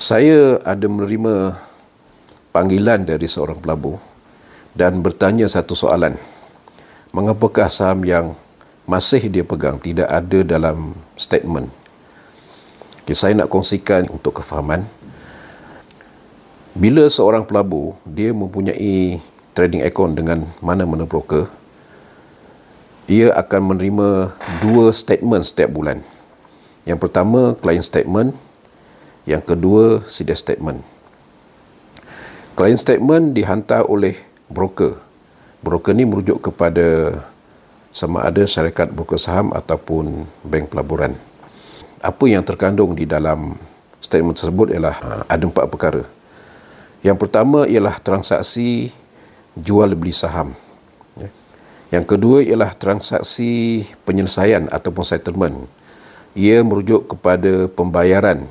Saya ada menerima panggilan dari seorang pelabur dan bertanya satu soalan. Mengapakah saham yang masih dia pegang tidak ada dalam statement? Okay, saya nak kongsikan untuk kefahaman. Bila seorang pelabur, dia mempunyai trading account dengan mana-mana broker, dia akan menerima 2 statement setiap bulan. Yang pertama, client statement. Yang kedua, CDS statement. Client statement dihantar oleh broker. Broker ni merujuk kepada sama ada syarikat broker saham ataupun bank pelaburan. Apa yang terkandung di dalam statement tersebut ialah ada 4 perkara. Yang pertama ialah transaksi jual beli saham. Yang kedua ialah transaksi penyelesaian ataupun settlement. Ia merujuk kepada pembayaran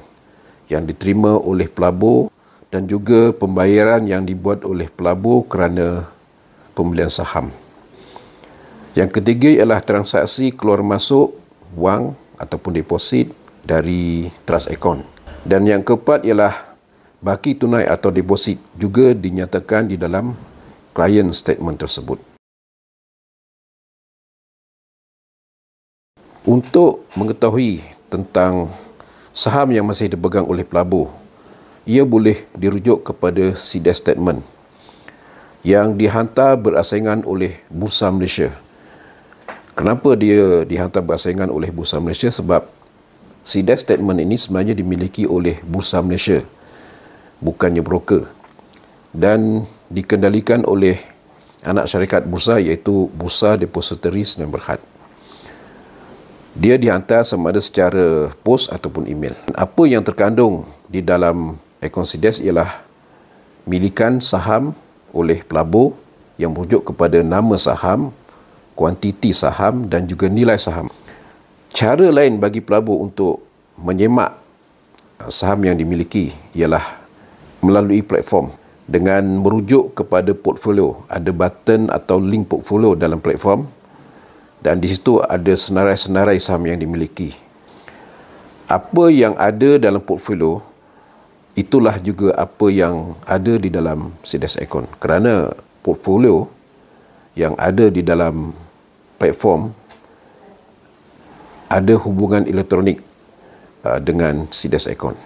yang diterima oleh pelabur dan juga pembayaran yang dibuat oleh pelabur kerana pembelian saham. Yang ketiga ialah transaksi keluar masuk wang ataupun deposit dari trust account. Dan yang keempat ialah baki tunai atau deposit juga dinyatakan di dalam client statement tersebut. Untuk mengetahui tentang saham yang masih dipegang oleh pelabur, ia boleh dirujuk kepada CDS statement yang dihantar berasingan oleh Bursa Malaysia. Kenapa dia dihantar berasingan oleh Bursa Malaysia? Sebab CDS statement ini sebenarnya dimiliki oleh Bursa Malaysia, bukannya broker, dan dikendalikan oleh anak syarikat bursa iaitu Bursa Depository Sdn Bhd. Dia dihantar sama ada secara pos ataupun email. Apa yang terkandung di dalam akaun CDS ialah milikan saham oleh pelabur yang merujuk kepada nama saham, kuantiti saham dan juga nilai saham. Cara lain bagi pelabur untuk menyemak saham yang dimiliki ialah melalui platform dengan merujuk kepada portfolio. Ada button atau link portfolio dalam platform dan di situ ada senarai-senarai saham yang dimiliki. Apa yang ada dalam portfolio, itulah juga apa yang ada di dalam CDS account. Kerana portfolio yang ada di dalam platform ada hubungan elektronik dengan CDS account.